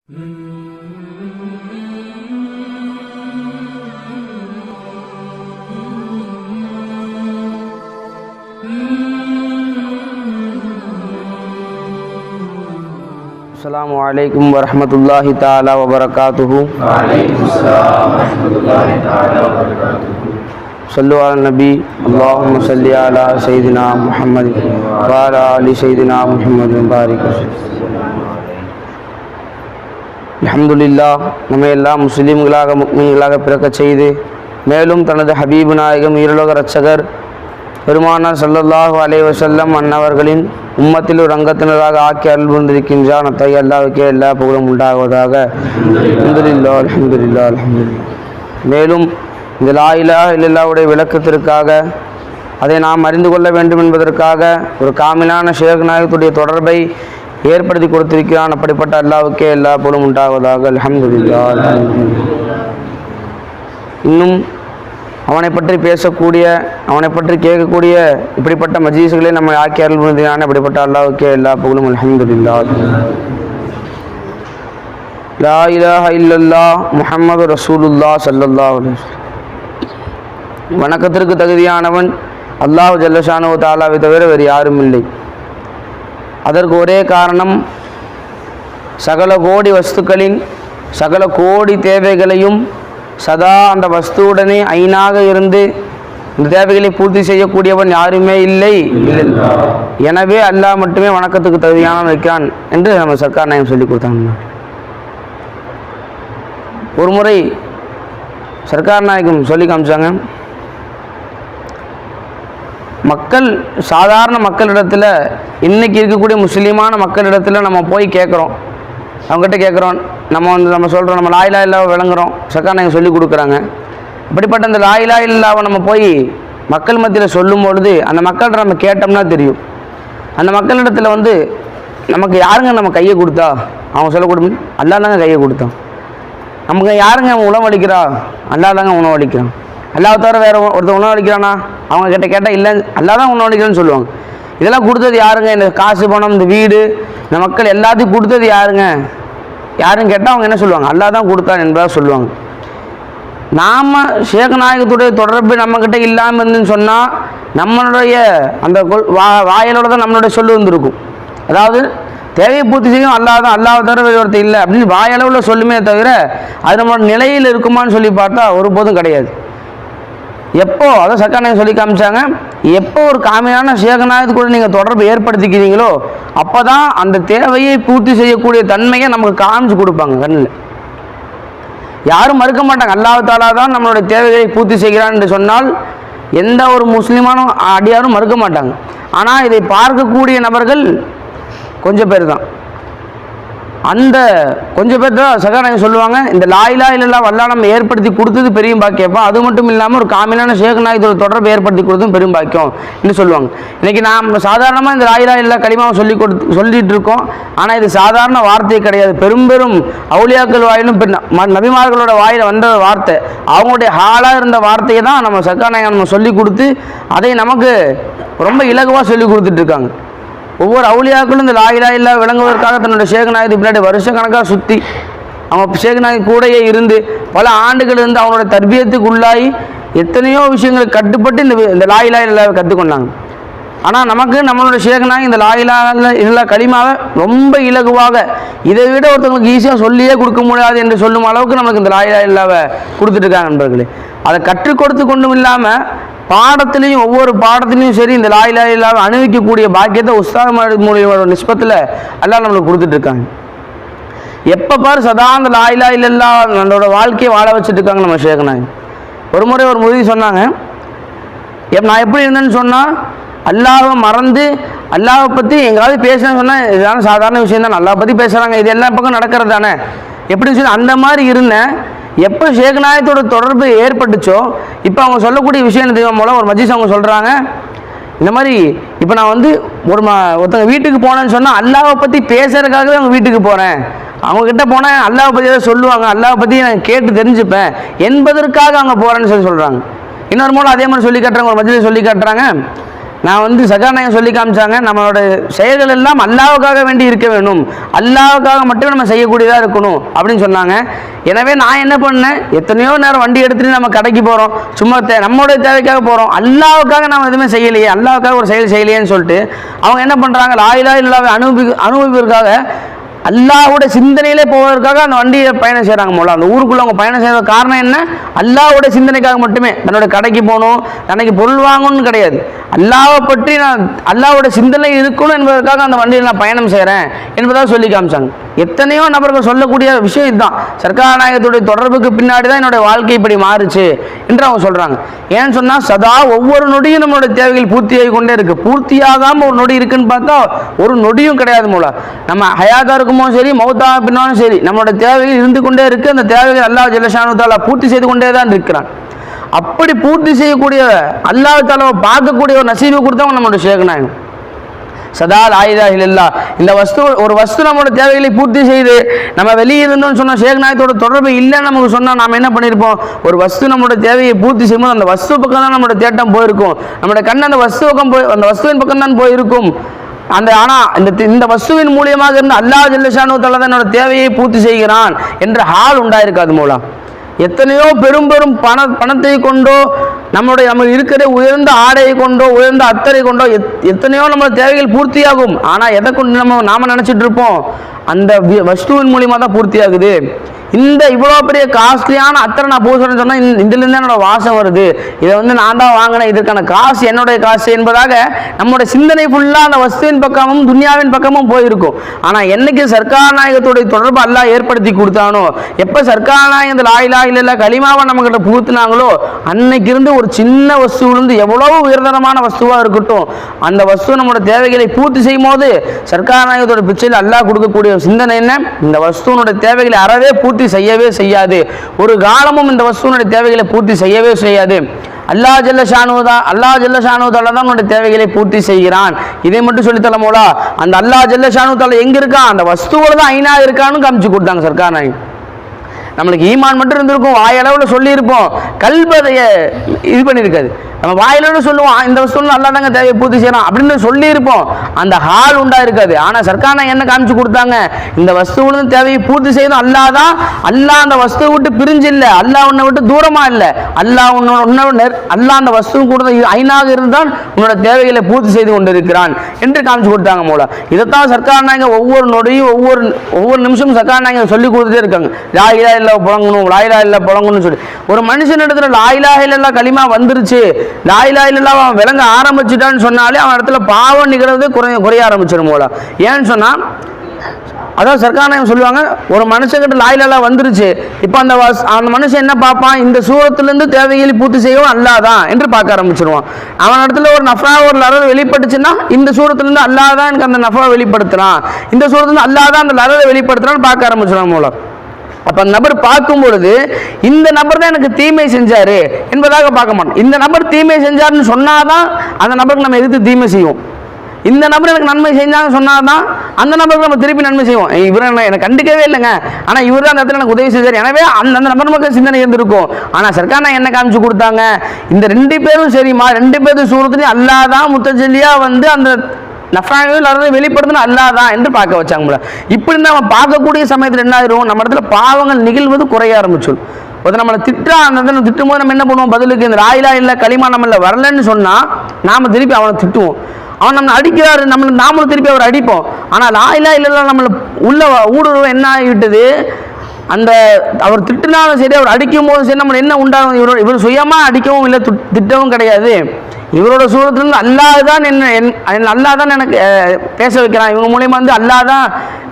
अस्सलामु अलैकुम वरहमतुल्लाहि ताला वबरकातुहु। सल्लु अला नबी अल्लाहुम्मा सल्लि अला सय्यिदिना मुहम्मद व अला आलि सय्यिदिना मुहम्मद बारिक அல்ஹம்துலில்லாஹ் நம்மை எல்லாம் முஸ்லீம்களாக முக்மீன்களாக பிறக்கச் செய்து மேலும் தனது ஹபீபு நாயகம் ஈருலக இரட்சகர் பெருமானார் ஸல்லல்லாஹு அலைஹி வஸல்லம் அன்னவர்களின் உம்மத்தில் ஒரு அங்கத்தினராக ஆக்கி அருள் புரிந்திருக்கின்றான். அத்தகைய அல்லாஹ்வுக்கே எல்லா புகழும் உண்டாகுவதாக. அல்ஹம்துலில்லாஹ் அல்ஹம்துலில்லாஹ் அல்ஹம்துலில்லாஹ். மேலும் இந்த லா இலாஹ இல்லல்லாஹ்வுடைய விளக்கத்திற்காக அதை நாம் அறிந்து கொள்ள வேண்டும் என்பதற்காக ஒரு காமிலான ஷேக் நாயகத்துடைய தொடர்பை ஏற்படுத்தி கொடுத்திருக்கிறான். அப்படிப்பட்ட அல்லாஹ்வுக்கே எல்லா புகழும் உண்டாவதாக. அல்ஹம்துலில்லாஹ் அல்ஹம்துலில்லாஹ். இன்னும் அவனை பற்றி பேசக்கூடிய, அவனை பற்றி கேட்கக்கூடிய இப்படிப்பட்ட மஜ்லிஸ்களை நம்ம ஆக்கி அருள் புரிந்தான். அப்படிப்பட்ட அல்லாஹ்வுக்கே எல்லா புகழும். அல்ஹம்துலில்லாஹ். லா இலாஹ இல்லல்லாஹ் முஹம்மது ரசூலுல்லாஹ் ஸல்லல்லாஹு அலைஹி வஸல்லம். வணக்கத்திற்கு தகுதியானவன் அல்லாஹ் ஜல்லஷானஹு தஆலாவை தவிர வேறு யாரும் இல்லை. அதற்கு ஒரே காரணம், சகல கோடி வஸ்துக்களின் சகல கோடி தேவைகளையும் சதா அந்த வஸ்துவுடனே ஐனாக இருந்து இந்த தேவைகளை பூர்த்தி செய்யக்கூடியவன் யாருமே இல்லை. எனவே அல்லாஹ் மட்டுமே வணக்கத்துக்கு தகுதியானவன் இருக்கிறான் என்று நம்ம சர்க்கார் நாயகம் சொல்லி கொடுத்தாங்க. ஒரு முறை சர்க்கார் நாயகம் சொல்லி காமிச்சாங்க, மக்கள் சாதாரண மக்களிடத்தில் இன்றைக்கி இருக்கக்கூடிய முஸ்லீமான மக்களிடத்தில் நம்ம போய் கேட்குறோம், அவங்ககிட்ட கேட்குறோம், நம்ம சொல்கிறோம், நம்ம லா இலாஹ இல்லல்லாஹ் விளங்குறோம், சர்க்கார் நாயகம் சொல்லி கொடுக்குறாங்க. அப்படிப்பட்ட அந்த லா இலாஹ இல்லல்லாஹ் நம்ம போய் மக்கள் மத்தியில் சொல்லும் பொழுது அந்த மக்கள்கிட்ட நம்ம கேட்டோம்னா தெரியும், அந்த மக்களிடத்தில் நமக்கு யாருங்க நம்ம கையை கொடுத்தா, அவங்க சொல்லக்கூடிய அல்லாஹ் தாங்க கையை கொடுத்தான். நமக்கு யாருங்க உணவளிக்கிறா, அல்லாஹ் தாங்க உணவளிக்கிறான். அல்லாஹ் தவிர வேறு ஒருத்தர் உணவளிக்கிறானா, அவங்க கிட்ட கேட்டால் இல்லை அல்லாஹ் தான் உணவளிக்கிறேன்னு சொல்லுவாங்க. இதெல்லாம் கொடுத்தது யாருங்க, இந்த காசு பணம் இந்த வீடு இந்த மக்கள் எல்லாத்தையும் கொடுத்தது யாருன்னு கேட்டால் அவங்க என்ன சொல்லுவாங்க, அல்லாஹ் தான் கொடுத்தான் என்பதாக சொல்லுவாங்க. நாம் ஷேக் நாயகத்துடைய தொடர்பு நம்மக்கிட்ட இல்லாமல் இருந்துன்னு சொன்னால் நம்மளுடைய அந்த வாயலோடு தான் நம்மளுடைய சொல்லு வந்திருக்கும். அதாவது தேவையை பூர்த்தி செய்யும் அல்லாஹ் தான், அல்லாஹ் தவிர வேறு ஒருத்தர் இல்லை அப்படின்னு வாயளவில் சொல்லுமே தவிர அது நம்மளோட நிலையில் இருக்குமான்னு சொல்லி பார்த்தா ஒருபோதும் கிடையாது. எப்போ அதை சர்க்கார் நாயகம் சொல்லி காமிச்சாங்க, எப்போ ஒரு காமியான ஷேக் நாயகத்து கூட நீங்கள் தொடர்பு ஏற்படுத்திக்கிறீங்களோ அப்போ தான் அந்த தேவையை பூர்த்தி செய்யக்கூடிய தன்மையை நமக்கு காமிச்சு கொடுப்பாங்க. கண்ணில் யாரும் மறுக்க மாட்டாங்க, அல்லாஹ் தஆலா தான் நம்மளுடைய தேவைகளை பூர்த்தி செய்கிறான் என்று சொன்னால் எந்த ஒரு முஸ்லீமான அடியாரும் மறுக்க மாட்டாங்க. ஆனால் இதை பார்க்கக்கூடிய நபர்கள் கொஞ்சம் பேர் தான். அந்த கொஞ்சம் பேர் தான் சர்க்கார் நாயகம் சொல்லுவாங்க, இந்த லா இலாஹ இல்லல்லாஹ் அல்லாஹ் நம்ம ஏற்படுத்தி கொடுத்தது பெரிய பாக்கியப்பா, அது மட்டும் இல்லாமல் ஒரு காமிலான ஷேக் நாயகத்தோட தொடர்பு ஏற்படுத்தி கொடுத்ததும் பெரும் பாக்கியம் என்று சொல்லுவாங்க. இன்றைக்கி நாம் சாதாரணமாக இந்த லா இலாஹ இல்லல்லாஹ் கலிமாவை சொல்லிட்டு இருக்கோம். ஆனால் இது சாதாரண வார்த்தை கிடையாது. பெரும் அவுலியாக்கள் வாயிலும் நபிமார்களோட வாயில் வந்த வார்த்தை, அவங்களுடைய ஹாலாக இருந்த வார்த்தையை தான் நம்ம சர்க்கார் நாயகம் நம்ம சொல்லி கொடுத்து அதை நமக்கு ரொம்ப இலகுவாக சொல்லி கொடுத்துட்ருக்காங்க. ஒவ்வொரு அவுலியாக்களும் இந்த லா இலாஹ இல்லல்லாஹ் விளங்குவதற்காக தன்னுடைய ஷேக் நாயகத்துக்கு பின்னாடி வருஷக்கணக்காக சுற்றி அவங்க ஷேக் நாயகம் கூடையே இருந்து பல ஆண்டுகள் இருந்து அவங்களோட தர்பியத்துக்கு உள்ளாகி எத்தனையோ விஷயங்களை கட்டுப்பட்டு இந்த லா இலாஹ இல்லல்லாஹ் கற்றுக்கொண்டாங்க. ஆனால் நமக்கு நம்மளோட ஷேக் நாயகம் இந்த லா இலாஹ இல்லல்லாஹ் கலிமாவை ரொம்ப இலகுவாக இதை விட ஒருத்தவங்களுக்கு ஈஸியாக சொல்லியே கொடுக்க முடியாது என்று சொல்லும் அளவுக்கு நமக்கு இந்த லா இலாஹ இல்லல்லாஹ்வை கொடுத்துட்ருக்காங்க நண்பர்களே. அதை கற்றுக் கொடுத்து கொண்டும் இல்லாமல் பாடத்திலையும் ஒவ்வொரு பாடத்திலையும் சரி இந்த லா இலாஹ இல்லல்லாஹ் அனுபவிக்கக்கூடிய பாக்கியத்தை உஸ்தாத் மூலியமான நிஸ்பத்தில் அல்லாஹ் நம்மளுக்கு கொடுத்துட்ருக்காங்க. எப்போ பாரு சதா அந்த லா இலாஹ இல்லல்லாஹ் நம்மளோட வாழ்க்கையை வாழ வச்சுட்டு இருக்காங்க நம்ம ஷேக் நாயகம். ஒரு முறை ஒரு முதி சொன்னாங்க, நான் எப்படி இருந்தேன்னு சொன்னால் அல்லாஹை மறந்து அல்லாஹை பற்றி எங்கேயாவது பேசுகிறேன்னு சொன்னால் இதெல்லாம் சாதாரண விஷயம் தான், அல்லாஹ் பற்றி பேசுகிறாங்க, இது எல்லா பக்கம் நடக்கிறது தானே எப்படின்னு சொல்லி அந்த மாதிரி இருந்தேன். எப்போ ஷேக் நாயகத்தோட தொடர்பு ஏற்பட்டுச்சோ இப்போ அவங்க சொல்லக்கூடிய விஷயம் என்ன மூலம் ஒரு மஜ்லிஸ் அவங்க சொல்கிறாங்க, இந்த மாதிரி இப்போ நான் ஒருத்தங்க வீட்டுக்கு போனேன்னு சொன்னால் அல்லாஹை பற்றி பேசுறதுக்காகவே அவங்க வீட்டுக்கு போகிறேன், அவங்கக்கிட்ட போனேன் அல்லாஹை பற்றி ஏதாவது சொல்லுவாங்க, அல்லாஹை பற்றி நான் கேட்டு தெரிஞ்சுப்பேன் என்பதற்காக அவங்க போகிறேன்னு சொல்கிறாங்க. இன்னொரு மூலம் அதே மாதிரி சொல்லி காட்டுறாங்க, ஒரு மஜ்லிஸ் சொல்லி காட்டுறாங்க, நான் வந்து சக்காநாயகம் சொல்லி காமிச்சாங்க, நம்மளோட செயல்கள் எல்லாம் அல்லாஹ்வுக்காக வேண்டி இருக்க வேணும், அல்லாஹ்வுக்காக மட்டுமே நம்ம செய்யக்கூடியதாக இருக்கணும் அப்படின்னு சொன்னாங்க. எனவே நான் என்ன பண்ணேன், எத்தனையோ நேரம் வண்டி எடுத்துட்டு நம்ம கடைக்கு போகிறோம், சும்மா நம்மளுடைய தேவைக்காக போகிறோம், அல்லாஹ்வுக்காக நம்ம எதுவுமே செய்யலையே, அல்லாஹ்வுக்காக ஒரு செயல் செய்யலையேன்னு சொல்லிட்டு அவங்க என்ன பண்ணுறாங்க, லா இலாஹ இல்லல்லாஹ்வை அனுபவிப்பதற்காக அல்லாஹ்வுடைய சிந்தனையிலே போவதற்காக அந்த வண்டியை பயணம் செய்கிறாங்க. போல அந்த ஊருக்குள்ளே அவங்க பயணம் செய்கிற காரணம் என்ன, அல்லாஹ்வுடைய சிந்தனைக்காக மட்டுமே. தன்னோட கடைக்கு போகணும், தனக்கு பொருள் வாங்கணும்னு கிடையாது, அல்லாஹ்வை பற்றி நான் அல்லாஹ்வுடைய சிந்தனை இருக்கணும் என்பதற்காக அந்த வண்டியில் நான் பயணம் செய்கிறேன் என்பதாக சொல்லி காமிச்சாங்க. எத்தனையோ நபர்கள் சொல்லக்கூடிய விஷயம் இதுதான். சர்க்கார் நாயகத்துடைய தொடர்புக்கு பின்னாடி தான் என்னுடைய வாழ்க்கை இப்படி மாறுச்சு என்று அவங்க சொல்கிறாங்க. ஏன்னு சொன்னால் சதா ஒவ்வொரு நொடியும் நம்மளுடைய தேவைகள் பூர்த்தியாகி கொண்டே இருக்குது. பூர்த்தியாகாமல் ஒரு நொடி இருக்குன்னு பார்த்தா ஒரு நொடியும் கிடையாது. மூல நம்ம ஹயாத்தா இருக்குமோ சரி, மௌத்தா பின்னாலும் சரி, நம்மளோட தேவைகள் இருந்து கொண்டே இருக்குது. அந்த தேவைகள் அல்லாஹ் ஜல்ல ஷானு தஆலா பூர்த்தி செய்து கொண்டே தான் இருக்கிறான். அப்படி பூர்த்தி செய்யக்கூடிய அல்லாஹ் தஆலாவை பார்க்கக்கூடிய ஒரு நசீபு கொடுத்தவங்க நம்மளோட ஷேக் நாயகம். சதா லா இலாஹ இல்லல்லாஹ் இந்த ஒரு வஸ்து நம்மளோட தேவைகளை பூர்த்தி செய்து நம்ம வெளியே இருந்தோம்னு சொன்னால் ஷேக் நாயகத்தோட தொடர்பு இல்லைன்னு நமக்கு சொன்னால் நாம் என்ன பண்ணியிருப்போம், ஒரு வஸ்து நம்மளோட தேவையை பூர்த்தி செய்யும்போது அந்த வஸ்து பக்கம் தான் நம்மளோட தேட்டம் போயிருக்கும், நம்மளோட கண் அந்த வஸ்து பக்கம் அந்த வஸ்துவின் பக்கம் தான் போயிருக்கும். ஆனால் இந்த வஸ்துவின் மூலியமாக இருந்து அல்லாஹ் ஜல்ல ஷானு தஆலா தான் என்னோட தேவையை பூர்த்தி செய்கிறான் என்ற ஹால் உண்டாயிருக்காது. மூலம் எத்தனையோ பெரும் பணத்தை கொண்டோ நம்ம இருக்கிற உயர்ந்த ஆடையை கொண்டோ உயர்ந்த அத்தரை கொண்டோ எத்தனையோ நம்ம தேவைகள் பூர்த்தியாகும். ஆனால் எதை கொண்டு நாம நினச்சிட்டு இருப்போம், அந்த வஸ்துவின் மூலியமாக தான் பூர்த்தியாகுது. இந்த இவ்வளோ பெரிய காஸ்ட்லியான அத்தரை நான் பூசுறேன்னு சொன்னால் இதுலேருந்து என்னோட வாசம் வருது, இதை வந்து நான் தான் வாங்கினேன், இதற்கான காசு என்னுடைய காசு என்பதாக நம்மளுடைய சிந்தனை ஃபுல்லாக அந்த வஸ்துவின் பக்கமும் துன்யாவின் பக்கமும் போயிருக்கும். ஆனால் என்னைக்கு சர்க்கார் நாயகத்துடைய தொடர்பு அல்லாஹ் ஏற்படுத்தி கொடுத்தானோ, எப்போ சர்க்கார் நாயகம் இந்த லா இலாஹ இல்லல்லாஹ் கலிமாவை நம்மகிட்ட புகுத்துனாங்களோ, அன்னைக்கு இருந்து ஒரு சின்ன வஸ்துவிலிருந்து எவ்வளவு உயர்தரமான வஸ்துவாக இருக்கட்டும், அந்த வஸ்து நம்மளோட தேவைகளை பூர்த்தி செய்யும் போது சர்க்கார் நாயகத்தோட பிச்சையில் அல்லாஹ் கொடுக்கக்கூடிய சிந்தனை என்ன, இந்த வஸ்துவனுடைய தேவைகளை அறவே பூர்த்தி செய்யவே செய்யாது, ஒரு காலமும் இந்த வஸ்துவனுடைய தேவைகளை பூர்த்தி செய்யவே செய்யாது. அல்லாஹ் ஜல்ல ஷானு தஆலா தான் உன்னுடைய தேவைகளை பூர்த்தி செய்கிறான். இதை மட்டும் சொல்லித்தல மோலா, அந்த அல்லாஹ் ஜல்ல ஷானு தஆலா எங்க இருக்கான், அந்த வஸ்துவோட தான் ஐனா இருக்கான்னு காமிச்சு கொடுத்தாங்க சர்க்கார் நாயகம். நம்மளுக்கு ஈமான் மட்டும் இருந்திருக்கும், வாயளவில் சொல்லியிருப்போம், கல்பதைய இது பண்ணியிருக்காது. நம்ம வாயிலோட சொல்லுவோம் இந்த வஸ்து நல்லா தாங்க தேவையை பூர்த்தி செய்யலாம் அப்படின்னு சொல்லியிருப்போம், அந்த ஹால் உண்டா இருக்காது. ஆனால் சர்க்கார் என்ன காமிச்சு கொடுத்தாங்க, இந்த வஸ்துவிலிருந்து தேவையை பூர்த்தி செய்யணும் அல்லாஹ் தான். அல்லாஹ் அந்த வஸ்துவை விட்டு பிரிஞ்சு இல்லை, அல்லாஹ் உன்னை விட்டு தூரமாக இல்லை, அல்லாஹ் அந்த வஸ்துவும் கூட ஐநாக இருந்தால் உன்னோட தேவைகளை பூர்த்தி செய்து கொண்டிருக்கிறான் என்று காமிச்சு கொடுத்தாங்க. மூலம் இதைத்தான் சர்க்கார் நாயகம் ஒவ்வொரு நொடியும் ஒவ்வொரு நிமிஷமும் சர்க்கார் நாயகம் சொல்லி கொடுத்துட்டே இருக்காங்க. லா இலாஹ இல்லல்லாஹ் புழங்கணும், லா இலாஹ இல்லல்லாஹ் புழங்கணும்னு சொல்லி ஒரு மனுஷன் இடத்துல லா இலாஹ இல்லல்லாஹ் கலிமா வந்துருச்சு, லா இலாஹ இல்லல்லாஹ் அவன் விளங்க ஆரம்பிச்சுட்டான்னு சொன்னாலே அவன் இடத்துல பாவம் நிகழ்றது குறைய ஆரம்பிச்சிடும். போல ஏன்னு சொன்னா, அதான் சர்க்கார் நாயகம் சொல்லுவாங்க, ஒரு மனுஷங்கிட்ட லா இலாஹ இல்லல்லாஹ் வந்துருச்சு, இப்போ அந்த மனுஷன் என்ன பார்ப்பான், இந்த சூரத்திலிருந்து தேவைகளை பூர்த்தி செய்யவும் அல்லாஹ் தான் என்று பார்க்க ஆரம்பிச்சிருவான். அவன் இடத்துல ஒரு நஃபா ஒரு லரர் வெளிப்பட்டுச்சுன்னா இந்த சூரத்திலிருந்து அல்லாஹ் தான் எனக்கு அந்த நஃபா வெளிப்படுத்துறான், இந்த சூரத்திலிருந்து அல்லாஹ் தான் அந்த லரரை வெளிப்படுத்துறான்னு பார்க்க ஆரம்பிச்சிருவான். மூலம் அப்போ அந்த நபர் பார்க்கும் பொழுது இந்த நபர் தான் எனக்கு தீமை செஞ்சாரு என்பதாக பார்க்க மாட்டோம். இந்த நபர் தீமை செஞ்சாருன்னு சொன்னாதான் அந்த நபருக்கு நம்ம எதிர்த்து தீமை செய்வோம். இந்த நபர் எனக்கு நன்மை செஞ்சாங்கன்னு சொன்னாதான் அந்த நபருக்கு நம்ம திருப்பி நன்மை செய்வோம். இவர் எனக்கு கண்டுக்கவே இல்லைங்க, ஆனால் இவர் தான் அந்த இடத்துல எனக்கு உதவி செஞ்சார், எனவே அந்த நபர் மக்கள் சிந்தனை இருந்திருக்கும். ஆனால் சர்க்கார் என்ன காமிச்சு கொடுத்தாங்க, இந்த 2 பேரும் சரிம்மா, 2 பேரும் சூரத்துலையும் அல்லாஹ் தான் முத்தஜல்லியாக வந்து அந்த நஃபாவில் அதை வெளிப்படுத்தினா அல்லாஹ் தான் என்று பார்க்க வச்சாங்க. இப்படி நம்ம பார்க்கக்கூடிய சமயத்தில் என்ன ஆயிரும், நம்ம இடத்துல பாவங்கள் நிகழ்வது குறைய ஆரம்பிச்சோம். ஒரு நம்மளை திட்டும் போது நம்ம என்ன பண்ணுவோம், பதிலுக்கு இந்த லா இலாஹ இல்லல்லாஹ் கலிமா நம்மள வரலன்னு சொன்னால் நாம் திருப்பி அவனை திட்டுவோம், அவன் நம்மளை அடிக்கிறாரு, நாமளும் திருப்பி அவரை அடிப்போம். ஆனால் லா இலாஹ இல்லல்லாஹ் நம்மளை உள்ள ஊடுருவ என்ன ஆகிவிட்டது, அந்த அவர் திட்டினாலும் சரி, அவர் அடிக்கும் போதும் சரி, நம்ம என்ன உண்டாகும், இவர் சுயமாக அடிக்கவும் இல்லை, திட்டவும் கிடையாது, இவரோட சூரத்திலிருந்து அல்லாஹ் தான் அல்லாஹ் தான் எனக்கு பேச வைக்கிறான், இவங்க மூலியமாக வந்து அல்லாஹ் தான்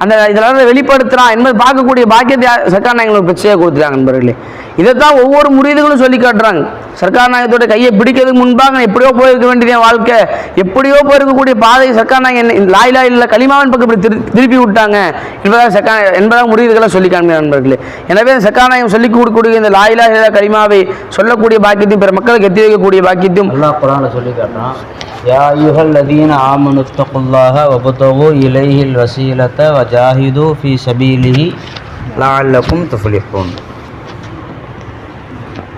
அந்த இதெல்லாம் வெளிப்படுத்துகிறான் என்பது பார்க்கக்கூடிய பாக்கியத்தை சர்க்கார் நாயகம் பிரச்சனையாக கொடுத்துட்டாங்க. நண்பர்களே, இதைத்தான் ஒவ்வொரு முரீதுகளும் சொல்லி காட்டுறாங்க. சர்க்கார் நாயகத்தோட கையை பிடிக்கிறதுக்கு முன்பாக எப்படியோ போயிருக்க வேண்டிய வாழ்க்கை, எப்படியோ போயிருக்கக்கூடிய பாதை சர்க்கார் நாயகம் லா இலாஹ இல்லல்லாஹ் கலிமாவின் பக்கம் இப்படி திருப்பி விட்டாங்க என்பதாக முரீதுகளை சொல்லி காண்கிறார். நண்பர்களே, எனவே சர்க்கார் நாயகம் சொல்லி கொடுக்கக்கூடிய இந்த லா இலாஹ இல்லல்லாஹ் கலிமாவை சொல்லக்கூடிய பாக்கியத்தையும் பிற மக்களுக்கு எத்தி வைக்கக்கூடிய பாக்கியத்தையும் அல்லாஹ் குர்ஆன்ல சொல்லி காட்டுறான். யா அய்யுஹல்லதீன ஆமனு தக்குல்லாஹ வபதகு இலைஹில் வஸீலத வஜாஹிது ஃபீ சபீலிஹி லஅல்லகும் துஃப்லிஹூன்.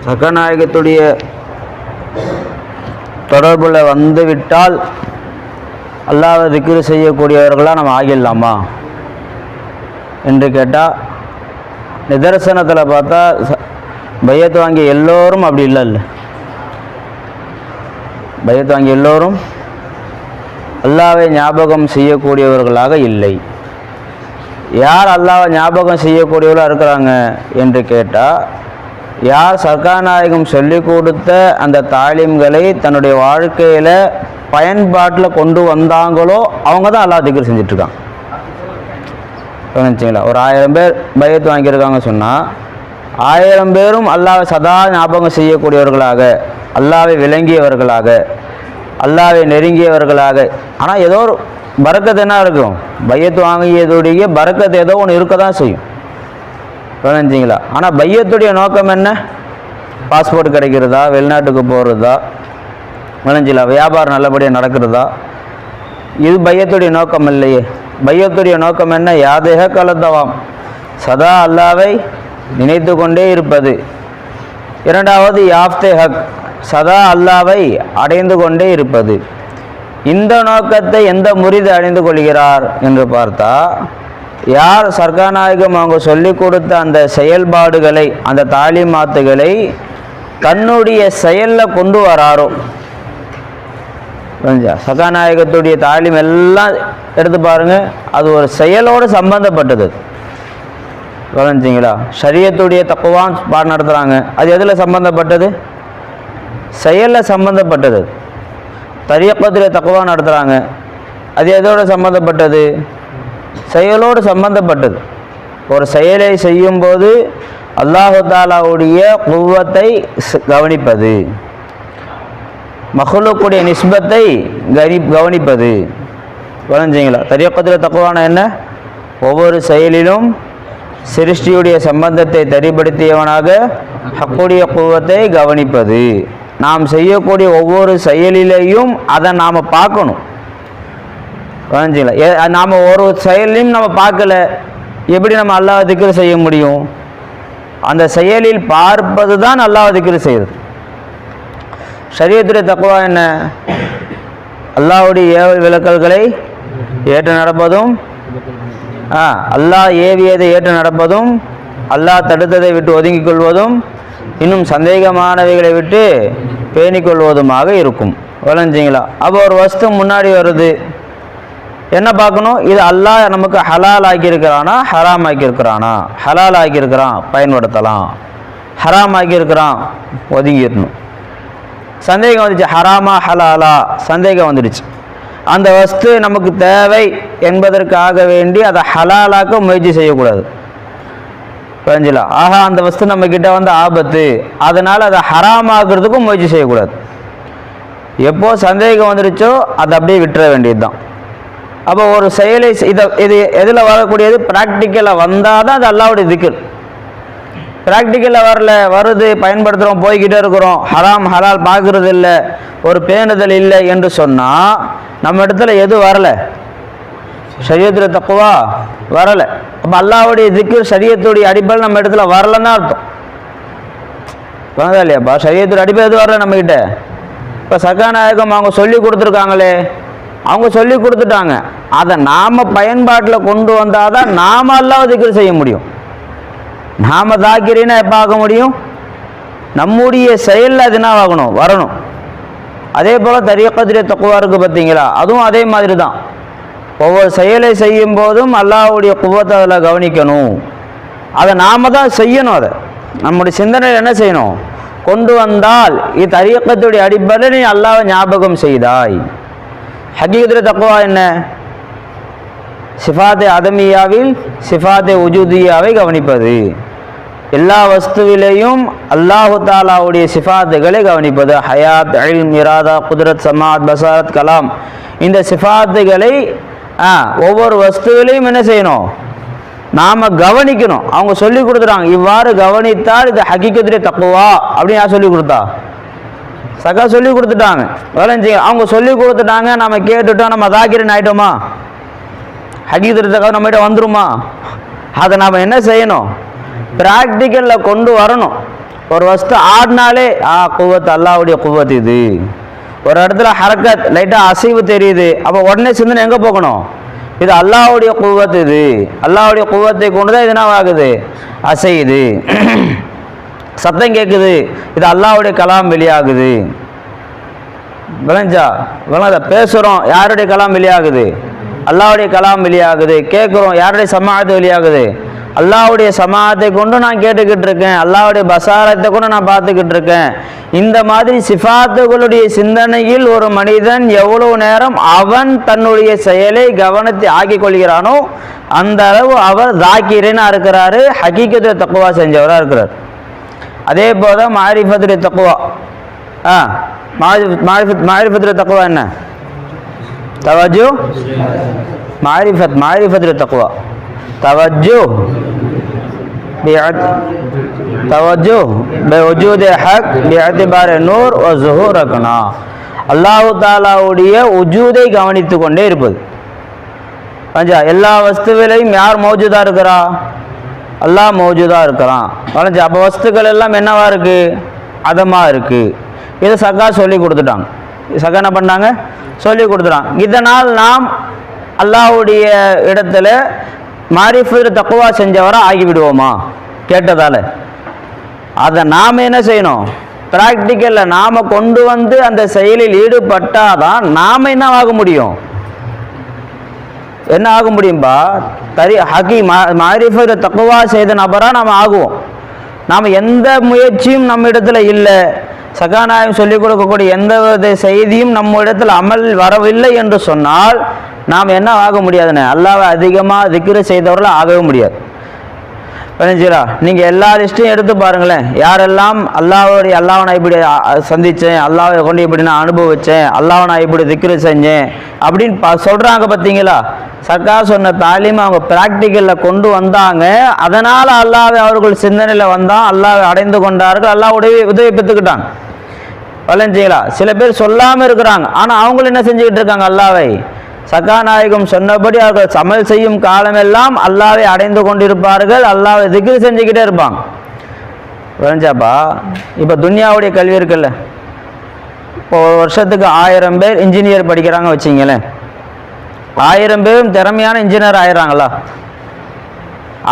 சர்க்கார் நாயகத்துடைய தொடர்பில் வந்து விட்டால் அல்லாஹ்வை திக்ரு செய்யக்கூடியவர்களாக நம்ம ஆகிடலாமா என்று கேட்டால், நிதர்சனத்தில் பார்த்தா பையத்து வாங்கிய எல்லோரும் அப்படி இல்லை. பையத்து வாங்கிய எல்லோரும் அல்லாஹ்வை ஞாபகம் செய்யக்கூடியவர்களாக இல்லை. யார் அல்லாஹ்வை ஞாபகம் செய்யக்கூடியவர்களாக இருக்கிறாங்க என்று கேட்டால், யார் சர்க்கார் நாயகம் சொல்லிக் கொடுத்த அந்த தாலீம்களை தன்னுடைய வாழ்க்கையில் பயன்பாட்டில் கொண்டு வந்தாங்களோ அவங்க தான் அல்லாஹ் திக்ர் செஞ்சிட்ருக்காங்க. நினச்சிங்களா? ஒரு 1000 பேர் பையத்து வாங்கியிருக்காங்க சொன்னால் 1000 பேரும் அல்லாஹ்வை சதா ஞாபகம் செய்யக்கூடியவர்களாக, அல்லாஹ்வை விளங்கியவர்களாக, அல்லாஹ்வை நெருங்கியவர்களாக. ஆனால் ஏதோ ஒரு பரக்கத்து என்ன இருக்கும்? பையத்து வாங்கியதுடைய பரக்கத்து ஏதோ ஒன்று இருக்க தான் செய்யும். நினச்சிங்களா? ஆனால் பையத்துடைய நோக்கம் என்ன? பாஸ்போர்ட் கிடைக்கிறதா, வெளிநாட்டுக்கு போகிறதா, விளைஞ்சிலா வியாபாரம் நல்லபடியாக நடக்கிறதா? இது பையத்துடைய நோக்கம் இல்லையே. பையத்துடைய நோக்கம் என்ன? யாதேக கலந்தவாம், சதா அல்லாவை நினைத்து கொண்டே இருப்பது. இரண்டாவது யாஃப்தே ஹக், சதா அல்லாவை அடைந்து கொண்டே இருப்பது. இந்த நோக்கத்தை எந்த முறிது அடைந்து கொள்கிறார் என்று பார்த்தா, யார் சர்க்கார் நாயகம் அவங்க சொல்லிக் கொடுத்த அந்த செயல்பாடுகளை, அந்த தாலீமாத்துகளை தன்னுடைய செயலில் கொண்டு வராரோ. சர்க்கார் நாயகத்துடைய தாலீம் எல்லாம் எடுத்து பாருங்க, அது ஒரு செயலோடு சம்பந்தப்பட்டது. விளைஞ்சிங்களா? ஷரியத்துடைய தக்குவான் பாடம் நடத்துகிறாங்க, அது எதில் சம்பந்தப்பட்டது? செயலில் சம்பந்தப்பட்டது. தரியக்கத்துடைய தக்குவா நடத்துகிறாங்க, அது எதோடு சம்பந்தப்பட்டது? செயலோடு சம்பந்தப்பட்டது. ஒரு செயலை செய்யும்போது அல்லாஹு தாலாவுடைய குவத்தை கவனிப்பது, மஹ்லூக்குடைய நிஸ்பத்தை கவனிப்பது. விளைஞ்சிங்களா? தரியக்கத்துடைய தக்குவான என்ன? ஒவ்வொரு செயலிலும் சிருஷ்டியுடைய சம்பந்தத்தை தெரிப்படுத்தியவனாக ஹக்குடைய குவத்தை கவனிப்பது. நாம் செய்யக்கூடிய ஒவ்வொரு செயலிலையும் அதை நாம் பார்க்கணும். நாம் ஒரு செயலையும் நம்ம பார்க்கல, எப்படி நம்ம அல்லாஹ் திக்ர் செய்ய முடியும்? அந்த செயலில் பார்ப்பது தான் அல்லாஹ் திக்ர் செய்யுது. ஷரியத்துடைய தக்வா என்ன? அல்லாஹ்வுடைய ஏவல் விலக்கல்களை ஏற்று நடப்பதும், அல்லாஹ் ஏவியதை ஏற்று நடப்பதும், அல்லாஹ் தடுத்ததை விட்டு ஒதுங்கிக் கொள்வதும், இன்னும் சந்தேகமானவைகளை விட்டு பேணிக்கொள்வதுமாக இருக்கும். விளைஞ்சிங்களா? அப்போ ஒரு வஸ்து முன்னாடி வருது, என்ன பார்க்கணும்? இது அல்லாஹ் நமக்கு ஹலால் ஆக்கியிருக்கிறானா, ஹராம் ஆக்கியிருக்கிறானா? ஹலால் ஆக்கியிருக்கிறான், பயன்படுத்தலாம். ஹராம் ஆக்கியிருக்கிறான், ஒதுங்கிடணும். சந்தேகம் வந்துச்சு, ஹராமா ஹலாலா சந்தேகம் வந்துடுச்சு. அந்த வஸ்து நமக்கு தேவை என்பதற்காக வேண்டி அதை ஹலாலாக்க முயற்சி செய்யக்கூடாது. புரிஞ்சுலா? ஆஹா, அந்த வஸ்து நம்ம கிட்ட வந்து ஆபத்து, அதனால் அதை ஹராமாக்குறதுக்கும் முயற்சி செய்யக்கூடாது. எப்போ சந்தேகம் வந்துடுச்சோ அதை அப்படியே விட்டுற வேண்டியது தான். அப்போ ஒரு செயலை இது எதில் வரக்கூடியது? ப்ராக்டிக்கலாக வந்தால் தான் அது அல்லாஹ்வுடைய திக்ர். ப்ராக்டிக்கலாக வருது, பயன்படுத்துகிறோம், போய்கிட்டே இருக்கிறோம், ஹராம் ஹலால் பார்க்குறது இல்லை, ஒரு பேணுதல் இல்லை என்று சொன்னால் நம்ம இடத்துல எது வரலை? ஷரியத்துடைய தக்குவா வரலை. அப்போ அல்லாஹ்வுடைய திக்ர் ஷரியத்துடைய அடிப்படையில் நம்ம இடத்துல வரலன்னு அர்த்தம். வந்தா இல்லையாப்பா? ஷரியத்துடைய அடிப்படை எது வரல நம்மக்கிட்ட? இப்போ சர்க்கார் நாயகம் அவங்க சொல்லி கொடுத்துருக்காங்களே, அவங்க சொல்லி கொடுத்துட்டாங்க, அதை நாம் பயன்பாட்டில் கொண்டு வந்தால் தான் நாம் அல்லாஹ்வை திக்ர் செய்ய முடியும். நாம் தாக்கிரின்னா எப்போ ஆக முடியும்? நம்முடைய செயலில் அது என்ன ஆகணும்? வரணும். அதே போல் தரியக்கத்துடைய தக்குவா இருக்குது பார்த்தீங்களா? அதுவும் அதே மாதிரி தான். ஒவ்வொரு செயலை செய்யும் போதும் அல்லாஹ்வுடைய குவத்தை அதில் கவனிக்கணும். அதை நாம் தான் செய்யணும். அதை நம்முடைய சிந்தனையில் என்ன செய்யணும்? கொண்டு வந்தால் இது தரியக்கத்துடைய அடிப்படையில் நீ அல்லாஹ்வை ஞாபகம் செய்தாய். ஹகீகத்துடைய தக்குவா என்ன? சிஃபாத்தே அதமியாவில் சிஃபாத்தே உஜூதியாவை கவனிப்பது. எல்லா வஸ்துவிலையும் அல்லாஹு தாலாவுடைய சிஃபாத்துகளை கவனிப்பது. ஹயாத், இல்ம், இராதா, குத்ரத், சமாத், பசாரத், கலாம், இந்த சிஃபாத்துகளை ஒவ்வொரு வஸ்துவிலையும் என்ன செய்யணும்? நாம் கவனிக்கணும். அவங்க சொல்லி கொடுத்துட்டாங்க, இவ்வாறு கவனித்தால் இது ஹகீகத்துடைய தக்குவா அப்படின்னு யார் சொல்லி கொடுத்தா? சகா சொல்லி கொடுத்துட்டாங்க. விளைஞ்சி அவங்க சொல்லி கொடுத்துட்டாங்க, நம்ம கேட்டுட்டோம், நம்ம தாக்கிரன் ஆகிட்டோமா? ஹகீகத்துடைய தக்குவா நம்மகிட்ட வந்துருமா? அதை நாம் என்ன செய்யணும்? ப்ராக்டிக்கலில் கொண்டு வரணும். ஒரு வஸ்து ஆடினாலே குவத்து அல்லாஹ்வுடைய குவத்து இது, ஒரு இடத்துல ஹரக்கத் லைட்டாக அசைவு தெரியுது, அப்போ உடனே சிந்தனை எங்கே போகணும்? இது அல்லாஹ்வுடைய குவத், இது அல்லாஹ்வுடைய குவத்தை கொண்டு தான் இது என்ன ஆகுது, அசையுது. சத்தம் கேட்குது, இது அல்லாஹ்வுடைய கலாம் வெளியாகுது. விளைஞ்சா விளங்க பேசுகிறோம், யாருடைய கலாம் வெளியாகுது? அல்லாஹ்வுடைய கலாம் வெளியாகுது. கேட்குறோம், யாருடைய சமாஅத்து வெளியாகுது? அல்லாஹ்வுடைய சமாஅத்தை கொண்டு நான் கேட்டுக்கிட்டு இருக்கேன், அல்லாஹ்வுடைய பசாரத்தை கொண்டு நான் பார்த்துக்கிட்டு இருக்கேன். இந்த மாதிரி சிஃபாத்துகளுடைய சிந்தனையில் ஒரு மனிதன் எவ்வளவு நேரம் அவன் தன்னுடைய செயலை கவனத்தை ஆக்கிக் கொள்கிறானோ அந்த அளவு அவர் தாக்கிரனா இருக்கிறாரு, ஹகீகத்துடைய தக்குவா செஞ்சவராக இருக்கிறார். அதே போல மாரிஃபத்துடைய தக்குவா. மாரிஃபத்துடைய தக்குவா என்ன? தவஜு மாரிஃபத்துடைய தக்குவா. तवज्जो बेवजूद हक बेअतिबार नूर व ज़ुहूर रखना. அல்லாஹ் தாலாவுடைய உஜூதை கவனித்து கொண்டே இருப்பது. பஞ்சா எல்லா வஸ்துவிலையும் யார் மௌஜூதா இருக்கிறா? அல்லாஹ் மௌஜூதா இருக்கிறான். பஞ்சா அப்போ வஸ்துக்கள் எல்லாம் என்னவா இருக்கு? அதமா இருக்கு. இதை சக்கா சொல்லி கொடுத்துட்டாங்க. சக்கா என்ன பண்ணாங்க? சொல்லி கொடுத்துட்டாங்க. இதனால் நாம் அல்லாஹ்வுடைய இடத்துல மாரிஃபத் தக்குவா செஞ்சவரை ஆகிவிடுவோமா? கேட்டதால அதை நாம் என்ன செய்யணும்? ப்ராக்டிக்கலில் நாம் கொண்டு வந்து அந்த செயலில் ஈடுபட்டாதான் நாம் என்ன ஆக முடியும்? என்ன ஆக முடியும்பா? மாரிஃபத் தக்குவா செய்த நபராக நாம் ஆகுவோம். நாம் எந்த முயற்சியும் நம்ம இடத்துல இல்லை, சகாநாயம் சொல்லிக் கொடுக்கக்கூடிய எந்த வித செய்தியும் நம்ம இடத்துல அமல் வரவில்லை என்று சொன்னால் நாம் என்ன ஆக முடியாதுன்னு? அல்லாஹ்வை அதிகமாக திக்ரு செய்தவர்கள் ஆகவே முடியாது. புரிஞ்சுங்களா? நீங்கள் எல்லா லிஸ்ட்டையும் எடுத்து பாருங்களேன். யாரெல்லாம் அல்லாஹ்வை நான் இப்படி சந்தித்தேன், அல்லாஹ்வை கொண்டு இப்படி நான் அனுபவித்தேன், அல்லாஹ்வை நான் இப்படி திக்ரு செஞ்சேன் அப்படின்னு சொல்கிறாங்க பார்த்தீங்களா? சக்கா சொன்ன தாலீம் அவங்க ப்ராக்டிக்கலில் கொண்டு வந்தாங்க. அதனால் அல்லாஹ்வை அவர்கள் சிந்தனையில் வந்தான், அல்லாஹ்வை அடைந்து கொண்டார்கள், அல்லாஹ் உதவி பெற்றுக்கிட்டாங்க. வளைஞ்சிங்களா? சில பேர் சொல்லாமல் இருக்கிறாங்க, ஆனால் அவங்களும் என்ன செஞ்சுக்கிட்டு இருக்காங்க? அல்லாஹ்வை சகாநாயகம் சொன்னபடி அவர்கள் அமல் செய்யும் காலமெல்லாம் அல்லாஹ்வை அடைந்து கொண்டிருப்பார்கள், அல்லாஹ்வை திக்ர் செஞ்சுக்கிட்டே இருப்பாங்க. வளைஞ்சாப்பா இப்போ துன்யாவுடைய கல்வி இருக்குல்ல, இப்போ ஒரு வருஷத்துக்கு 1000 பேர் இன்ஜினியர் படிக்கிறாங்க வச்சிங்களேன். 1000 பேரும் திறமையான இன்ஜினியர் ஆயிடுறாங்களா?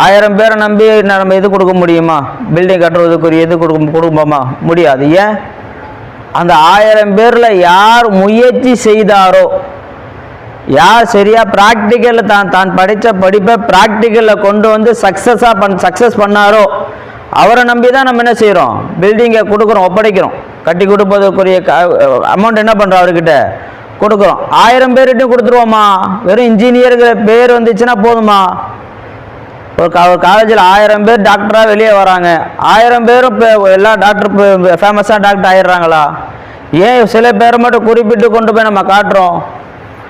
1000 பேரை நம்பி நம்ம இது கொடுக்க முடியுமா? பில்டிங் கட்டுறதுக்குரிய இது கொடுப்போமா? முடியாது. ஏன்? அந்த 1000 பேரில் யார் முயற்சி செய்தாரோ, யார் சரியாக ப்ராக்டிக்கலில் தான் படித்த படிப்பை ப்ராக்டிக்கலில் கொண்டு வந்து சக்ஸஸ் பண்ணாரோ அவரை நம்பி தான் நம்ம என்ன செய்கிறோம்? பில்டிங்கை கொடுக்குறோம், ஒப்படைக்கிறோம். கட்டி கொடுப்பதற்குரிய அமௌண்ட் என்ன பண்ணுறோம்? அவர்கிட்ட கொடுக்குறோம். 1000 பேர்கிட்டையும் கொடுத்துருவோமா? வெறும் இன்ஜினியருங்கிற பேர் வந்துச்சுன்னா போதுமா? ஒரு காலேஜில் 1000 பேர் டாக்டராக வெளியே வராங்க, 1000 பேரும் எல்லா டாக்டர் ஃபேமஸாக டாக்டர் ஆயிடுறாங்களா? ஏன் சில பேரை மட்டும் குறிப்பிட்டு கொண்டு போய் நம்ம காட்டுறோம்?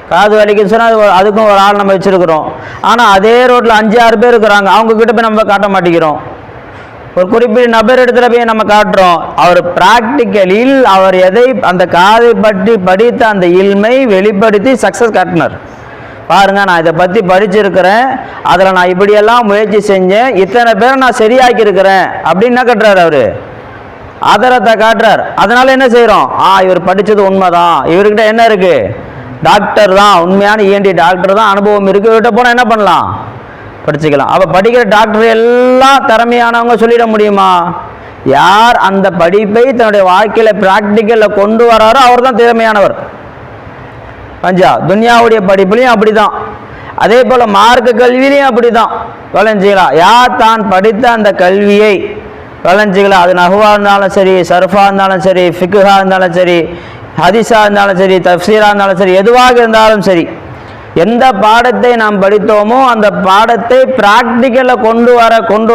காது வலிக்குன்னு சொன்னால் அதுக்கும் ஒரு ஆள் நம்ம வச்சுருக்கிறோம். ஆனால் அதே ரோட்டில் 5-6 பேர் இருக்கிறாங்க, அவங்கக்கிட்ட போய் நம்ம காட்ட மாட்டேங்கிறோம். ஒரு குறிப்பிட்ட நபர் இடத்துல போய் நம்ம காட்டுறோம். அவர் ப்ராக்டிக்கலில் அவர் எதை அந்த காதை பற்றி படித்த அந்த இல்மை வெளிப்படுத்தி சக்ஸஸ் காட்டினார். பாருங்க, நான் இதை பற்றி படிச்சிருக்கிறேன், அதில் நான் இப்படியெல்லாம் முயற்சி செஞ்சேன், இத்தனை பேரை நான் சரியாக்கி இருக்கிறேன் அப்படின்னு என்ன கட்டுறாரு? அவரு ஆதாரத்தை காட்டுறார். அதனால என்ன செய்கிறோம்? இவர் படித்தது உண்மைதான், இவர்கிட்ட என்ன இருக்கு? டாக்டர் தான், உண்மையான இஎன்டி டாக்டர் தான், அனுபவம் இருக்கு, இவர்கிட்ட போனால் என்ன பண்ணலாம்? படிச்சுக்கலாம். அப்போ படிக்கிற டாக்டர் எல்லாம் திறமையானவங்க சொல்லிட முடியுமா? யார் அந்த படிப்பை தன்னுடைய வாழ்க்கையில் ப்ராக்டிக்கலில் கொண்டு வராரோ அவர் தான் திறமையானவர். பஞ்சா துன்யாவுடைய படிப்புலையும் அப்படிதான், அதே போல் மார்க்க கல்வியிலையும் அப்படிதான். வளைஞ்சிகளா? யார் தான் படித்த அந்த கல்வியை வளைஞ்சிகளா, அது நஹ்வா இருந்தாலும் சரி, சர்ஃபா இருந்தாலும் சரி, ஃபிக்ஹா இருந்தாலும் சரி, ஹதீஸா இருந்தாலும் சரி, தஃப்சீரா இருந்தாலும் சரி, எதுவாக இருந்தாலும் சரி, எந்த பாடத்தை நாம் படித்தோமோ அந்த பாடத்தை ப்ராக்டிக்கலில் கொண்டு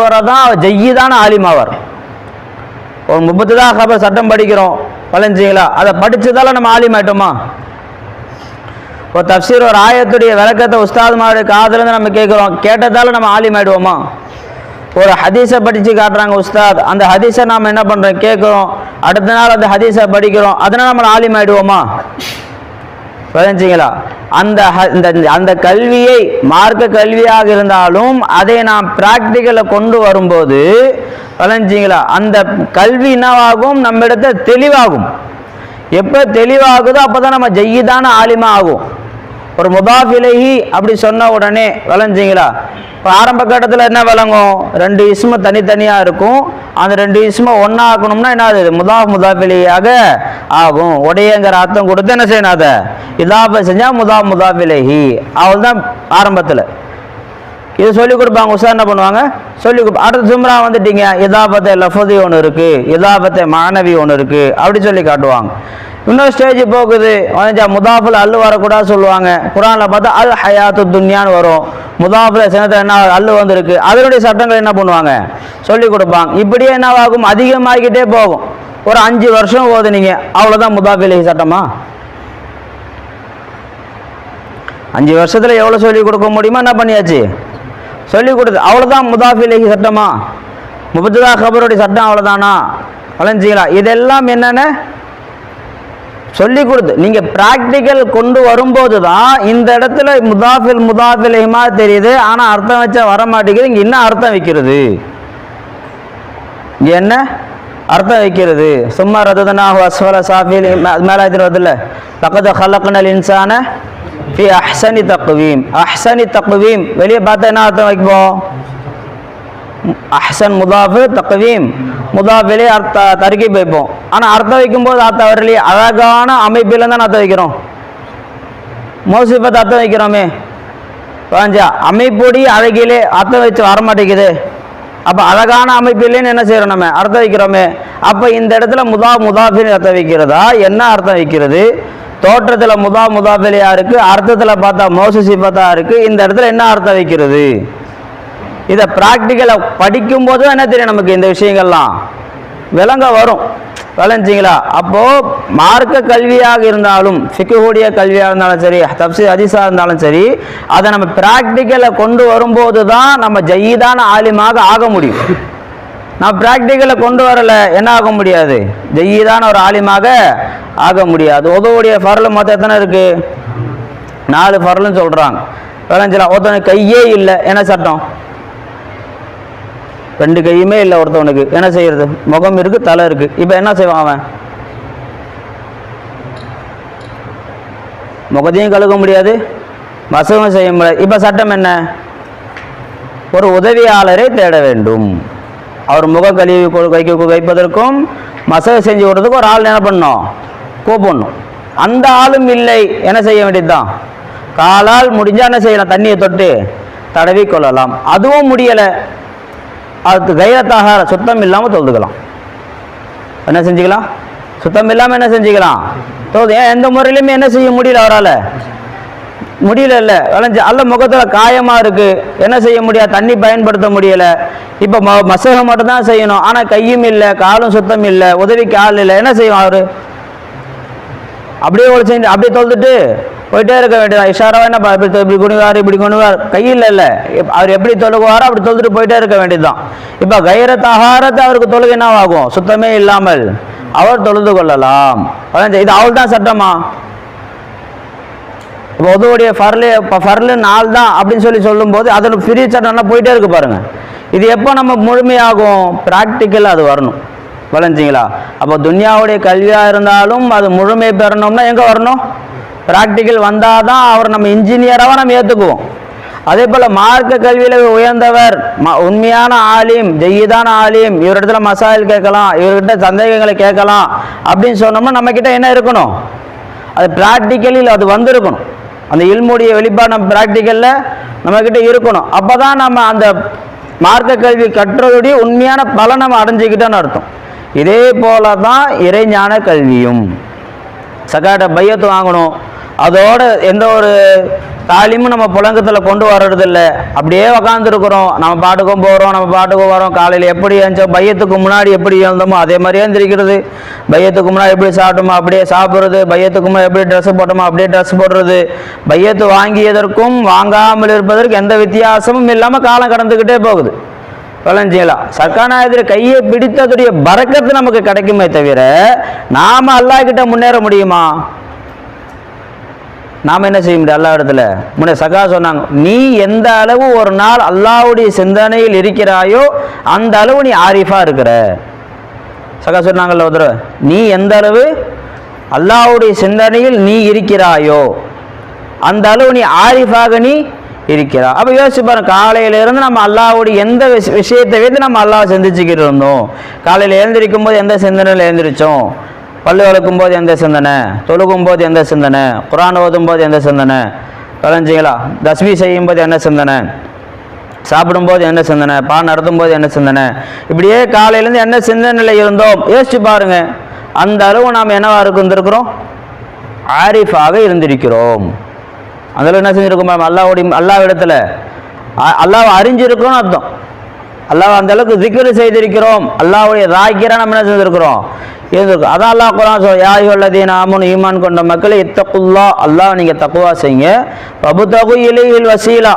வர தான் ஜெய்யிதான ஆலிமாவார். ஒரு 30 ஹபர் சட்டம் படிக்கிறோம் வளைஞ்சிங்களா, அதை படித்ததால நம்ம ஆலிமாயிட்டோமா? ஒரு தஃப்சீர் ஒரு ஆயத்துடைய விளக்கத்தை உஸ்தாதுமாருடைய காதுலேருந்து நம்ம கேட்குறோம், கேட்டதால நம்ம ஆலிமாயிடுவோமா? ஒரு ஹதீஸை படித்து காட்டுறாங்க உஸ்தாத், அந்த ஹதீஸை நாம் என்ன பண்ணுறோம்? கேட்குறோம், அடுத்த நாள் அந்த ஹதீஸை படிக்கிறோம், அதனால் நம்ம ஆலிமாயிடுவோமா? புரிஞ்சுங்களா? அந்த கல்வியை மார்க்க கல்வியாக இருந்தாலும் அதை நாம் ப்ராக்டிக்கலில் கொண்டு வரும்போது புரிஞ்சுங்களா, அந்த கல்வி என்னவாகும்? நம்ம இடத்துல தெளிவாகும். எப்போ தெளிவாகுதோ அப்போ தான் நம்ம ஜய்யிதான ஆலிமா ஆகும். ஒரு முதாஃப் இலைஹி அப்படி சொன்ன உடனே விளஞ்சிங்களா? இப்போ ஆரம்ப கட்டத்தில் என்ன விளங்கும்? 2 இஸ்மு தனித்தனியாக இருக்கும். அந்த 2 இஸ்மை ஒன்றா ஆக்கணும்னா என்ன ஆகுது? முதாஃப் இலைஹியாக ஆகும். உடையங்கிற அர்த்தம் கொடுத்து என்ன செய்யணும்? அதை இதாஃபா செஞ்சால் முதாஃப் இலைஹி. அவள் தான் ஆரம்பத்தில் இது சொல்லிக் கொடுப்பாங்க. உஷா என்ன பண்ணுவாங்க? சொல்லிக் கொடுப்பா. அடுத்த ஜும்ரா வந்துட்டீங்க, இதாபத்தை லஃபதி ஒன்று இருக்குது, இதாபத்தை மாணவி ஒன்று இருக்குது, அப்படி சொல்லி காட்டுவாங்க. இன்னொரு ஸ்டேஜ் போகுது, முதாஃபில் அல்லு வரக்கூடாது சொல்லுவாங்க. குரானில் பார்த்தா அல் ஹயாத்து துன்யான்னு வரும். முதாஃபில் சின்னத்தில் என்ன அல்லு வந்திருக்கு, அதனுடைய சட்டங்கள் என்ன பண்ணுவாங்க? சொல்லிக் கொடுப்பாங்க. இப்படியே என்னவாகும்? அதிகமாகிக்கிட்டே போகும். ஒரு 5 வருஷம் ஓதுனீங்க, அவ்வளோதான் முதாஃப் இலைஹி சட்டமா? 5 வருஷத்தில் எவ்வளோ சொல்லிக் கொடுக்க முடியுமோ என்ன பண்ணியாச்சு? சொல்லிக் கொடுத்து அவ்வளோதான் முதாஃப் இலைஹி சட்டமா? முபத்ததா கபருடைய சட்டம் அவ்வளோதானா? வளைஞ்சிங்களா? இதெல்லாம் என்னென்ன சொல்லிக் கொடுத்து நீங்கள் ப்ராக்டிக்கல் கொண்டு வரும்போது தான் இந்த இடத்துல முதாஃப் இலைஹிமா தெரியுது. ஆனால் அர்த்தம் வச்சா வர மாட்டேங்குது. இங்கே என்ன அர்த்தம் வைக்கிறது? இங்கே என்ன அர்த்தம் வைக்கிறது? சும்மா ரதனாஹு அஸ்ஃபல சாஃபில் மேலாயத்தில் வருதுல்ல, லகத் ஹலக்னல் இன்சான ஃபி அஹ்சனி தக்வீம். அஹ்சனி தக்வீம் வெளியே பார்த்தா என்ன அர்த்தம் வைப்போம்? அஹ்சன் முதாஃப், தக்வீம் முதாஃப், வெளியே தர்கீப் வைப்போம். ஆனால் அர்த்தம் வைக்கும்போது அர்த்தம் வரலையே. அழகான அமைப்பில் தான் அர்த்தம் வைக்கிறோம். மோசிபத் அர்த்தம் வைக்கிறோமே, வாஞ்சா அமைப்புடி அழகிலே அர்த்தம் வச்சு வரமாட்டேங்குது. அப்போ அழகான அமைப்பிலேன்னு என்ன செய்கிறோம்? நம்ம அர்த்தம் வைக்கிறோமே. அப்போ இந்த இடத்துல முதாஃபின்னு அர்த்தம் வைக்கிறதா? என்ன அர்த்தம் வைக்கிறது? தோற்றத்தில் முதாஃபிலையா இருக்குது, அர்த்தத்தில் பார்த்தா மோசிபத்தா இருக்குது. இந்த இடத்துல என்ன அர்த்தம் வைக்கிறது? இதை ப்ராக்டிக்கலை படிக்கும்போது என்ன தெரியும் நமக்கு? இந்த விஷயங்கள்லாம் விளங்க வரும். விளைஞ்சிங்களா? அப்போது மார்க்க கல்வியாக இருந்தாலும், ஃபிக்ஹுடைய கல்வியாக இருந்தாலும் சரி, தஃப்சீர் ஹதீஸாக இருந்தாலும் சரி, அதை நம்ம ப்ராக்டிக்கலை கொண்டு வரும்போது தான் நம்ம ஜய்யிதான ஆலிமாக ஆக முடியும். நான் ப்ராக்டிக்கலை கொண்டு வரலை, என்ன ஆக முடியாது? ஜய்யிதான ஒரு ஆலிமாக ஆக முடியாது. உதவுடைய ஃபர்லு மொத்தம் எத்தனை இருக்குது? 4 ஃபர்லுன்னு சொல்கிறாங்க. விளைஞ்சலாம். ஒருத்தவனுக்கு கையே இல்லை, என்ன சட்டம்? 2 கையுமே இல்லை ஒருத்தவனுக்கு, என்ன செய்யறது? முகம் இருக்குது, தலை இருக்குது. இப்போ என்ன செய்வான் அவன்? முகத்தையும் கழுக முடியாது, மசகம் செய்ய முடியாது. இப்போ சட்டம் என்ன? ஒரு உதவியாளரை தேட வேண்டும். அவர் முகம் கழுவி வைப்பதற்கும் மசகம் செஞ்சு விடுறதுக்கும் ஒரு ஆள் என்ன பண்ணணும்? கூப்பிடணும். அந்த ஆளும் இல்லை, என்ன செய்ய வேண்டியதுதான்? காலால் முடிஞ்சால் என்ன செய்யலாம்? தண்ணியை தொட்டு தடவி கொள்ளலாம். அதுவும் முடியலை, அதுக்கு கைரத்தாக சுத்தம் இல்லாமல் தொழுதுக்கலாம். என்ன செஞ்சுக்கலாம்? சுத்தம் இல்லாமல் என்ன செஞ்சுக்கலாம்? தொழுது. ஏன் எந்த முறையிலுமே என்ன செய்ய முடியல? அவரால் முடியல. இல்லை விளைஞ்சு அல்ல முகத்தில் காயமாக இருக்குது, என்ன செய்ய முடியாது? தண்ணி பயன்படுத்த முடியலை. இப்போ மசகம் மட்டும்தான் செய்யணும். ஆனால் கையும் இல்லை, காலும் சுத்தம் இல்லை, உதவிக்கு ஆள் இல்லை. என்ன செய்யும் அவர்? அப்படியே செஞ்சு அப்படியே தொழுதுட்டு போயிட்டே இருக்க வேண்டியதான். இஷாராவை என்ன இப்படி குனிவார் கையில் இல்லை. அவர் எப்படி தொழுகுவாரோ அப்படி தொழுதுட்டு போயிட்டே இருக்க வேண்டியதுதான். இப்போ கைரத் ஆகாரத்தை அவருக்கு தொழுகை என்னவாகும்? சுத்தமே இல்லாமல் அவர் தொழுது கொள்ளலாம். இது அவள் தான் சட்டமா? இப்போ உதவுடைய ஃபர்லு 4 தான் அப்படின்னு சொல்லும்போது அதோட ஃப்ரீ சட்டம்லாம் போயிட்டே இருக்கு பாருங்க. இது எப்போ நம்ம முழுமையாகும்? ப்ராக்டிக்கல் அது வரணும். விளைஞ்சிங்களா? அப்போ துன்யாவுடைய கல்வியாக இருந்தாலும் அது முழுமை பெறணும்னா எங்கே வரணும்? ப்ராக்டிக்கல் வந்தால் தான் அவர் நம்ம இன்ஜினியராக நம்ம ஏற்றுக்குவோம். அதே போல் மார்க்க கல்வியில் உயர்ந்தவர், உண்மையான ஆலிம், ஜெய்யிதான ஆலிம், இவரிடத்துல மசாயில் கேட்கலாம், இவர்கிட்ட சந்தேகங்களை கேட்கலாம் அப்படின்னு சொன்னோம்னா நம்மக்கிட்ட என்ன இருக்கணும்? அது ப்ராக்டிக்கலில் அது வந்திருக்கணும். அந்த இல்முடைய வெளிப்பாடு நம்ம ப்ராக்டிக்கலில் நம்மக்கிட்ட இருக்கணும். அப்போ தான் நம்ம அந்த மார்க்க கல்வி கற்றதுடைய உண்மையான பலன் நம்ம அடைஞ்சிக்கிட்டோன்னு அர்த்தம். இதே போல தான் இறைஞான கல்வியும். சகாட்ட பையத்து வாங்கணும், அதோட எந்த ஒரு தாலிமும் நம்ம புழங்கத்தில் கொண்டு வர்றதில்லை. அப்படியே உக்காந்துருக்குறோம், நம்ம பாட்டுக்கும் போகிறோம், நம்ம பாட்டுக்கும் வரோம். காலையில் எப்படி எழுந்தோம், பையத்துக்கு முன்னாடி எப்படி எழுந்தோமோ அதே மாதிரியே எழுந்திருக்கிறது. பையத்துக்கு முன்னாடி எப்படி சாப்பிட்டோமோ அப்படியே சாப்பிட்றது. பையத்துக்கு முன்னாடி எப்படி ட்ரெஸ் போட்டோமோ அப்படியே ட்ரெஸ் போடுறது. பையத்து வாங்கியதற்கும் வாங்காமல் இருப்பதற்கு எந்த வித்தியாசமும் இல்லாமல் காலம் கடந்துக்கிட்டே போகுது. விளைஞ்சிங்களா? சர்க்கானாயத்தில் கையை பிடித்ததுடைய பரக்கத்து நமக்கு கிடைக்குமே தவிர நாம் அல்லாஹ் கிட்ட முன்னேற முடியுமா? நாம் என்ன செய்ய முடியும்? அல்லா இடத்துல முன்னே சகா சொன்னாங்க, நீ எந்த அளவு ஒரு நாள் அல்லாஹ்வுடைய சிந்தனையில் இருக்கிறாயோ அந்த அளவு நீ ஆரிஃபா இருக்கிற. சகா சொன்னாங்கல்ல ஒரு தடவை, நீ எந்த அளவு அல்லாஹ்வுடைய சிந்தனையில் நீ இருக்கிறாயோ அந்த அளவு நீ ஆரிஃபாக நீ இருக்கிறா. அப்போ யோசிச்சு பாருங்க, காலையிலேருந்து நம்ம அல்லாஹ்வுடைய எந்த விஷயத்தை வைத்து நம்ம அல்லாஹ் சிந்திச்சுக்கிட்டு இருந்தோம். காலையில் எழுந்திருக்கும் போது எந்த சிந்தனையில் எழுந்திரிச்சோம், பல்லு வளர்க்கும் போது எந்த சிந்தனை, தொழுகும் போது எந்த சிந்தனை, குர்ஆன் ஓதும் போது எந்த சிந்தனை, விளைஞ்சிங்களா, தஸ்பீ செய்யும் போது என்ன சிந்தனை, சாப்பிடும்போது என்ன சிந்தனை, பாடம் நடத்தும் போது என்ன சிந்தனை, இப்படியே காலையிலேருந்து என்ன சிந்தனையில் இருந்தோம் யோசிச்சு பாருங்க. அந்த அளவு நாம் என்னவா இருந்திருக்கிறோம், ஆரிஃபாக இருந்திருக்கிறோம். அதில் என்ன செஞ்சுருக்கோம், அல்லாஹ் இடத்துல அல்லாஹ் அறிஞ்சிருக்கிறோம்னு அர்த்தம். அல்லாஹ் அந்த அளவுக்கு திக்ரு செய்திருக்கிறோம், அல்லாஹ்வுடைய ராக்கியரா நம்ம என்ன செஞ்சிருக்கிறோம், இருந்திருக்கோம். அதான் அல்லாஹ் குர்ஆன் சொல்ற, யா அய்யுஹல்லதீன ஆமனு, ஈமான் கொண்ட மக்களே, இத்தகுல்லாஹ், அல்லாஹ் நீங்கள் தக்வா செய்யுங்க, வபுதகு இலைஹில் வசீலா,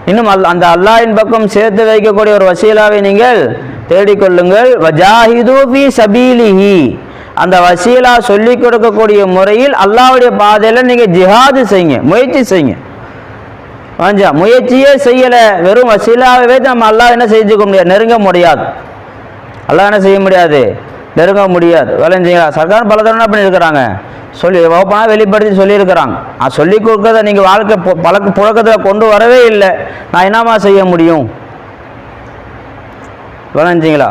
இன்னும் அந்த அல்லாஹ்வின் பக்கம் சேர்த்து வைக்கக்கூடிய ஒரு வசீலாவை நீங்கள் தேடிக்கொள்ளுங்கள், வஜாஹிது ஃபீ சபீலிஹி, அந்த வசீலா சொல்லி கொடுக்கக்கூடிய முறையில் அல்லாஹ்வுடைய பாதையில் நீங்கள் ஜிஹாது செய்யுங்க, முயற்சி செய்யுங்க. முயற்சியே செய்யலை, வெறும் வசீலாவை வைத்து நம்ம அல்லாஹ் என்ன செஞ்சுக்க முடியாது, நெருங்க முடியாது. அல்லாஹ் என்ன செய்ய முடியாது, நெருங்க முடியாது. விளைஞ்சிங்களா, சர்க்கார் பல தடவை பண்ணியிருக்கிறாங்க, சொல்லி ஓப்பனாக வெளிப்படுத்தி சொல்லியிருக்கிறாங்க. சொல்லி கொடுக்கறத நீங்கள் வாழ்க்கை புழக்கத்தில் கொண்டு வரவே இல்லை, நான் என்னமா செய்ய முடியும். விளைஞ்சிங்களா,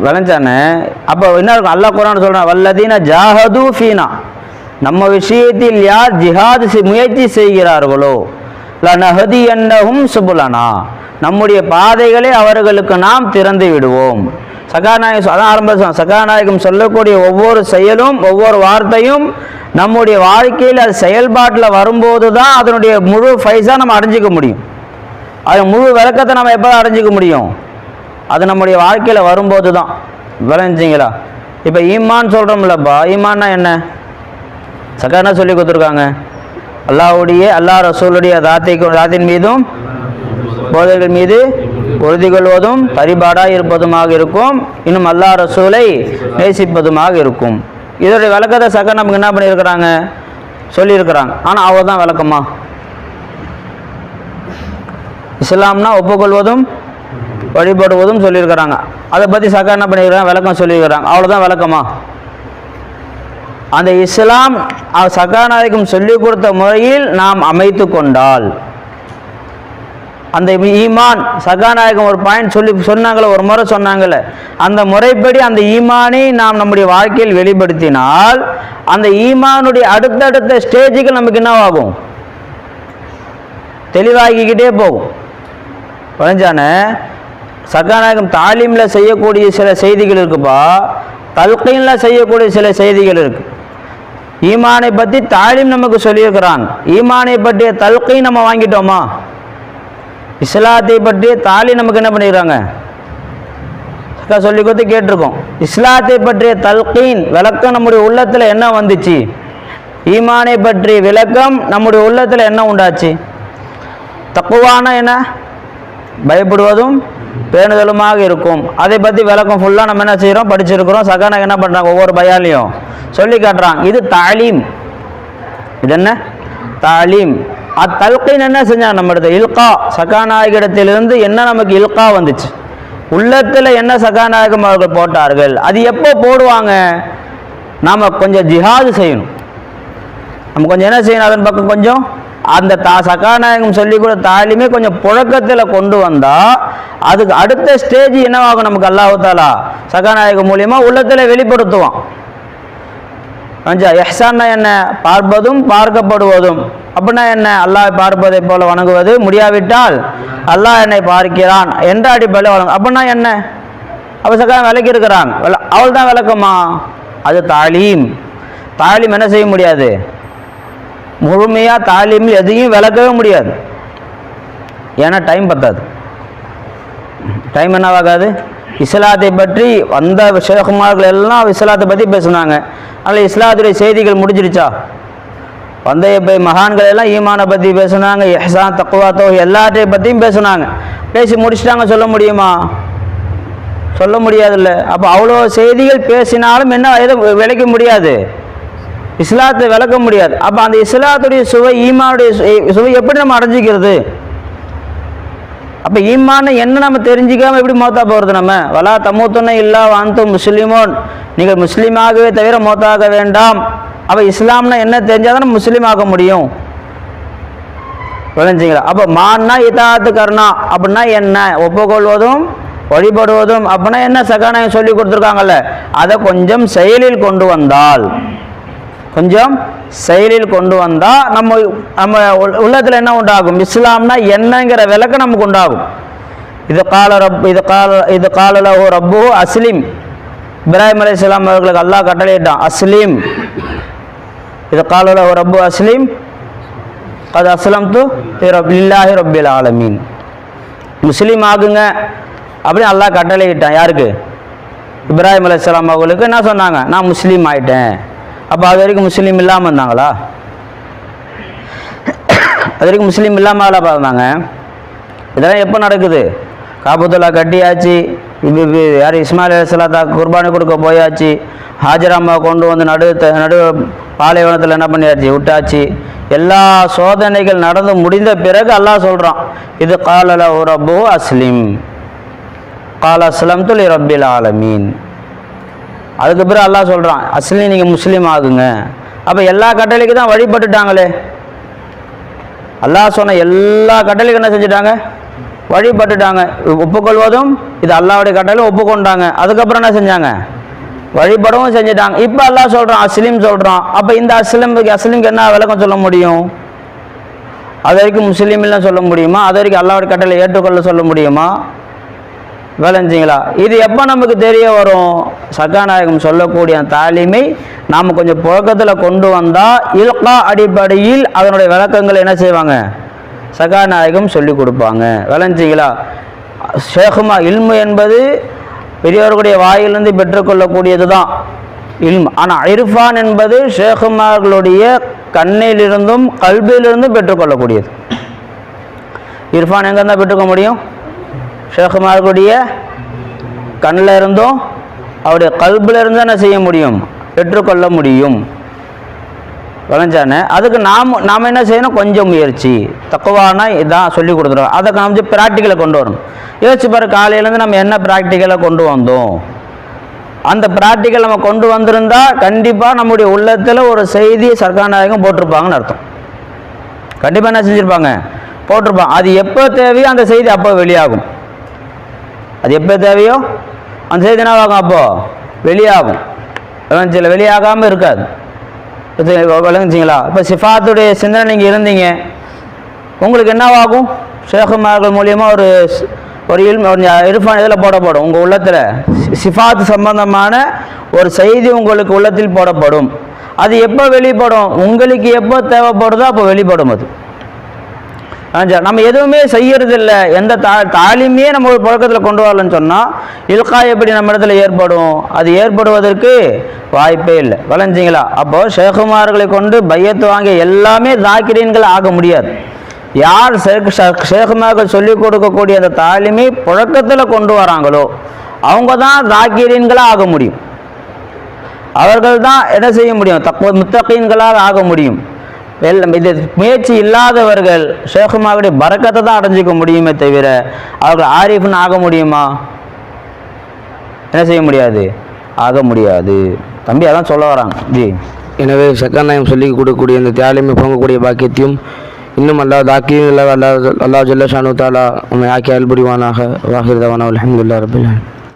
விளைஞ்சானே. அப்போ என்ன இருக்கும், அல்லாஹ் குர்ஆன் சொல்கிறான், வல்லதீன ஜாஹது ஃபீனா, நம்ம விஷயத்தில் யார் ஜிஹாத் முயற்சி செய்கிறார்களோ, லனஹதியன்னஹும் சுபுலனா, நம்முடைய பாதைகளை அவர்களுக்கு நாம் திறந்து விடுவோம். சகாநாயகம் அதான் ஆரம்பம், சகாநாயகம் சொல்லக்கூடிய ஒவ்வொரு செயலும் ஒவ்வொரு வார்த்தையும் நம்முடைய வாழ்க்கையில் அது செயல்பாட்டில் வரும்போது தான் அதனுடைய முழு ஃபைஸாக நம்ம அடைஞ்சிக்க முடியும். அது முழு விளக்கத்தை நம்ம எப்போ அடைஞ்சிக்க முடியும், அது நம்முடைய வாழ்க்கையில் வரும்போது தான். விளைஞ்சிங்களா, இப்போ ஈமான் சொல்கிறோம்லப்பா, ஈமான்னா என்ன, சகானா சொல்லி கொடுத்துருக்காங்க, அல்லாஹ் ரசூலுடைய தாத்தின் மீதும் போதைகள் மீது உறுதி கொள்வதும் பரிபாடாக இருப்பதுமாக இருக்கும், இன்னும் அல்லாஹ் ரசூலை நேசிப்பதுமாக இருக்கும். இதோடைய விளக்கத்தை சக நமக்கு என்ன பண்ணியிருக்கிறாங்க, சொல்லியிருக்கிறாங்க. ஆனால் அவர் தான் விளக்கமா, இஸ்லாம்னா ஒப்புக்கொள்வதும் வழிபடுவதும் சொல்லியிருக்கிறாங்க. அதை பற்றி சக என்ன பண்ணியிருக்கிறாங்க, விளக்கம் சொல்லியிருக்கிறாங்க. அவ்வளோதான் விளக்கமா. அந்த இஸ்லாம் சகாநாயகம் சொல்லிக் கொடுத்த முறையில் நாம் அமைத்து கொண்டால், அந்த ஈமான் சகாநாயகம் ஒரு பாயிண்ட் சொன்னாங்களே, ஒரு முறை சொன்னாங்களே, அந்த முறைப்படி அந்த ஈமானை நாம் நம்முடைய வாழ்க்கையில் வெளிப்படுத்தினால் அந்த ஈமானுடைய அடுத்தடுத்த ஸ்டேஜுக்கு நமக்கு என்னவாகும், தெளிவாகிக்கிட்டே போகும். புரிஞ்சானே, சகாநாயகம் தாலீமில் செய்யக்கூடிய சில செய்திகள் இருக்குப்பா, தல்கீனில் செய்யக்கூடிய சில செய்திகள் இருக்கு. ஈமானை பற்றி தாலீம் நமக்கு சொல்லியிருக்கிறாங்க, ஈமானை பற்றிய தல்கீன் நம்ம வாங்கிட்டோமா, இஸ்லாத்தை பற்றிய தாலீம் நமக்கு என்ன பண்ணிடுறாங்க, சொல்லி கொடுத்து கேட்டிருக்கோம். இஸ்லாத்தை பற்றிய தல்கீன் விளக்கம் நம்முடைய உள்ளத்தில் என்ன வந்துச்சு, ஈமானை பற்றிய விளக்கம் நம்முடைய உள்ளத்தில் என்ன உண்டாச்சு. தக்குவானா என்ன, பயப்படுவதும் பேணுதலுமாக இருக்கும். அதை பற்றி விளக்கம் ஃபுல்லாக நம்ம என்ன செய்கிறோம், படிச்சிருக்கிறோம். சகானாக என்ன பண்ணுறாங்க, ஒவ்வொரு பயாலையும் சொல்லி காட்டுறாங்க. இது தாலீம், இது என்ன தாலீம். அத்தல்கீன் என்ன செஞ்சாங்க, நம்ம இடத்துல இல்கா, சகாநாயகத்திலிருந்து என்ன நமக்கு இல்கா வந்துச்சு, உள்ளத்தில் என்ன சகாநாயகம் அவர்கள் போட்டார்கள். அது எப்போ போடுவாங்க, நாம் கொஞ்சம் ஜிஹாது செய்யணும், நம்ம கொஞ்சம் என்ன செய்யணும், அதன் பக்கம் கொஞ்சம் அந்த சகாநாயகம் சொல்லி கூட தாலிமே கொஞ்சம் புழக்கத்தில் கொண்டு வந்தால் அதுக்கு அடுத்த ஸ்டேஜ் என்னவாகும், நமக்கு அல்லாஹ் தஆலா சகாநாயகம் மூலியமாக உள்ளத்தில் வெளிப்படுத்துவான். எஹ்சான்னா என்ன, பார்ப்பதும் பார்க்கப்படுவதும். அப்படின்னா என்ன, அல்லாஹ் பார்ப்பதை போல வணங்குவது, முடியாவிட்டால் அல்லாஹ் என்னை பார்க்கிறான் என்ற அடிப்படையில் வணங்கும். அப்படின்னா என்ன, அப்போ சகாயம் விளக்கி இருக்கிறாங்க, அவள் தான் விளக்கமா, அது தாலீம். தாலீம் என்ன செய்ய முடியாது, முழுமையாக தாலீமில் எதையும் விளக்கவே முடியாது, ஏன்னா டைம் பத்தாது. டைம் என்னவாகாது, இஸ்லாத்தை பற்றி வந்த ஷேகுமார்கள் எல்லாம் இஸ்லாத்தை பற்றி பேசுனாங்க, அதனால் இஸ்லாத்துடைய செய்திகள் முடிஞ்சிருச்சா, வந்த மகான்கள் எல்லாம் ஈமானை பற்றி பேசுனாங்க, இஹ்சான் தக்வா தௌஹீத் எல்லாத்தையும் பற்றியும் பேசுனாங்க, பேசி முடிச்சுட்டாங்க. சொல்ல முடியுமா, சொல்ல முடியாதுல்ல. அப்போ அவ்வளோ செய்திகள் பேசினாலும் என்ன எதுவும் விளக்க முடியாது, இஸ்லாத்தை விளக்க முடியாது. அப்போ அந்த இஸ்லாத்துடைய சுவை, ஈமானுடைய சுவை எப்படி நம்ம அடைஞ்சிக்கிறது, அப்போ ஈமான் என்ன நம்ம தெரிஞ்சிக்காமல் எப்படி மௌத்தா போகிறது? நம்ம வலா தமூத்துன இல்லா வாந்தும் முஸ்லிமோன், நீங்கள் முஸ்லீமாகவே தவிர மௌத்தாக வேண்டாம். அப்போ இஸ்லாம்னா என்ன தெரிஞ்சால் தான் முஸ்லீம் ஆக முடியும். விளைஞ்சிங்களா? அப்போ மான்னா இதாத்து கர்ணா அப்படின்னா என்ன? ஒப்புக்கொள்வதும் வழிபடுவதும் அப்படின்னா என்ன? சகாநாயகம் சொல்லி கொடுத்துருக்காங்கல்ல, அதை கொஞ்சம் செயலில் கொண்டு வந்தால், கொஞ்சம் செயலில் கொண்டு வந்தால் நம்ம நம்ம உள்ளத்தில் என்ன உண்டாகும்? இஸ்லாம்னா என்னங்கிற விளக்கம் நமக்கு உண்டாகும். இது கால ரப்பு அஸ்லிம், இப்ராஹிம் அலைஹிஸ்ஸலாம் அவர்களுக்கு அல்லாஹ் கட்டளையிட்டான் அஸ்லிம். இது கால ரப்பு அஸ்லிம் அது அஸ்லம்து லில்லாஹி ரப்பில் ஆலமீன், முஸ்லீம் ஆகுங்க அப்படின்னு அல்லாஹ் கட்டளையிட்டான். யாருக்கு? இப்ராஹிம் அலைஹிஸ்ஸலாம் அவர்களுக்கு என்ன சொன்னாங்க? நான் முஸ்லீம் ஆயிட்டேன். அப்போ அது வரைக்கும் முஸ்லீம் இல்லாமல் இருந்தாங்களா? அது வரைக்கும் முஸ்லீம் இல்லாமல் பார்த்தாங்க. இதெல்லாம் எப்போ நடக்குது? காபத்துல்லா கட்டியாச்சு, யார் இஸ்மாயில் அலைஹிஸ்ஸலாத்தா குர்பானி கொடுக்க போயாச்சு, ஹாஜராம்மா கொண்டு வந்து நடு பாலைவனத்தில் என்ன பண்ணியாச்சு? விட்டாச்சு. எல்லா சோதனைகள் நடந்து முடிந்த பிறகு அல்லாஹ் சொல்கிறான், இது கால லஹு ரப்புஹு அஸ்லிம் கால அஸ்லம்து லி ரப்பில் ஆலமீன். அதுக்கு பிறகு அல்லாஹ் சொல்கிறான் அஸ்லி, நீங்கள் முஸ்லீம் ஆகுங்க. அப்போ எல்லா கட்டளைக்கு தான் வழிபட்டுட்டாங்களே. அல்லாஹ் சொன்ன எல்லா கட்டளைக்கும் என்ன செஞ்சுட்டாங்க? வழிபட்டுட்டாங்க. ஒப்புக்கொள்வதும் இது அல்லாஹ்வுடைய கட்டளை ஒப்புக்கொண்டாங்க. அதுக்கப்புறம் என்ன செஞ்சாங்க? வழிபடவும் செஞ்சுட்டாங்க. இப்போ அல்லாஹ் சொல்கிறான் அஸ்லிம் சொல்கிறான். அப்போ இந்த அஸ்லிம்க்கு என்ன விளக்கம் சொல்ல முடியும்? அது வரைக்கும் முஸ்லீம்லாம் சொல்ல முடியுமா? அது வரைக்கும் அல்லாஹ்வுடைய கட்டளை ஏற்றுக்கொள்ள சொல்ல முடியுமா? விளைஞ்சிங்களா? இது எப்போ நமக்கு தெரிய வரும்? சகாநாயகம் சொல்லக்கூடிய தாலிமை நாம் கொஞ்சம் புழக்கத்தில் கொண்டு வந்தால் இல்கா அடிப்படையில் அதனுடைய விளக்கங்கள் என்ன செய்வாங்க? சகாநாயகம் சொல்லி கொடுப்பாங்க. விளைஞ்சிங்களா? ஷேகுமா இல்மு என்பது பெரியவர்களுடைய வாயிலிருந்து பெற்றுக்கொள்ளக்கூடியது தான் இல்மு. ஆனால் இர்ஃபான் என்பது ஷேகுமார்களுடைய கண்ணிலிருந்தும் கல்வியிலிருந்தும் பெற்றுக்கொள்ளக்கூடியது. இர்ஃபான் எங்கே இருந்தால் பெற்றுக்க முடியும்? ஷேகுமார்களுடைய கண்ணில் இருந்தும் அவருடைய கல்பில் இருந்து என்ன செய்ய முடியும்? பெற்றுக்கொள்ள முடியும். விளைஞ்சானே அதுக்கு நாம் என்ன செய்யணும்? கொஞ்சம் முயற்சி. தக்குவானா இதான் சொல்லி கொடுத்துருவோம். அதை கொஞ்சம் ப்ராக்டிக்கலை கொண்டு வரணும். யோசிச்சு பாரு, காலையிலேருந்து நம்ம என்ன ப்ராக்டிக்கலை கொண்டு வந்தோம்? அந்த ப்ராக்டிக்கல் நம்ம கொண்டு வந்திருந்தா கண்டிப்பாக நம்முடைய உள்ளத்தில் ஒரு செய்தி சர்க்காநாயகம் போட்டிருப்பாங்கன்னு அர்த்தம். கண்டிப்பாக என்ன செஞ்சுருப்பாங்க? போட்டிருப்பாங்க. அது எப்போ தேவையோ அந்த செய்தி அப்போ வெளியாகும். அது எப்போ தேவையோ அந்த செய்தி என்னவாகும்? அப்போது வெளியாகும். விளைஞ்சில வெளியாகாமல் இருக்காது. விளங்குச்சிங்களா? இப்போ சிஃபாத்துடைய சிந்தனை நீங்கள் இருந்தீங்க, உங்களுக்கு என்னவாகும்? ஷேகுமார்கள் மூலியமாக ஒரு இர்ஃபான் இதில் போடப்படும். உங்கள் உள்ளத்தில் சிஃபாத் சம்பந்தமான ஒரு செய்தி உங்களுக்கு உள்ளத்தில் போடப்படும். அது எப்போ வெளிப்படும்? உங்களுக்கு எப்போ தேவைப்படுதோ அப்போ வெளிப்படும். அது நம்ம எதுவுமே செய்யறதில்லை. எந்த தாலிமே நம்ம ஒரு பழக்கத்தில் கொண்டு வரலன்னு சொன்னால் இல்கா எப்படி நம்ம இடத்துல ஏற்படும்? அது ஏற்படுவதற்கு வாய்ப்பே இல்லை. விளைஞ்சிங்களா? அப்போது ஷேகுமார்களை கொண்டு பையத்து வாங்கிய எல்லாமே தாக்கிரீன்கள் ஆக முடியாது. யார் ஷேகுமார்கள் சொல்லிக் கொடுக்கக்கூடிய அந்த தாலிமை புழக்கத்தில் கொண்டு வராங்களோ அவங்க தான் தாக்கிரீன்களாக ஆக முடியும். அவர்கள் தான் என்ன செய்ய முடியும்? முத்தகீன்களாக ஆக முடியும். இது முயற்சி இல்லாதவர்கள் ஷேகுமாவுடைய பரக்கத்தை தான் அடைஞ்சிக்க முடியுமே தவிர அவர்கள் ஆரிஃப்னு ஆக முடியுமா? என்ன செய்ய முடியாது? ஆக முடியாது. தம்பி அதான் சொல்ல வராங்க ஜி. எனவே சக்காநாயம் சொல்லி கொடுக்கக்கூடிய இந்த தியாலிமை போங்கக்கூடிய பாக்கியத்தையும் இன்னும் அல்லாஹ் ஜல்ல ஷானு தஆலா நம்மை ஆக்கி அருள் புரிவானாக. வாஹிர் தவானா அல்ஹம்துலில்லாஹி ரப்பில் ஆலமீன்.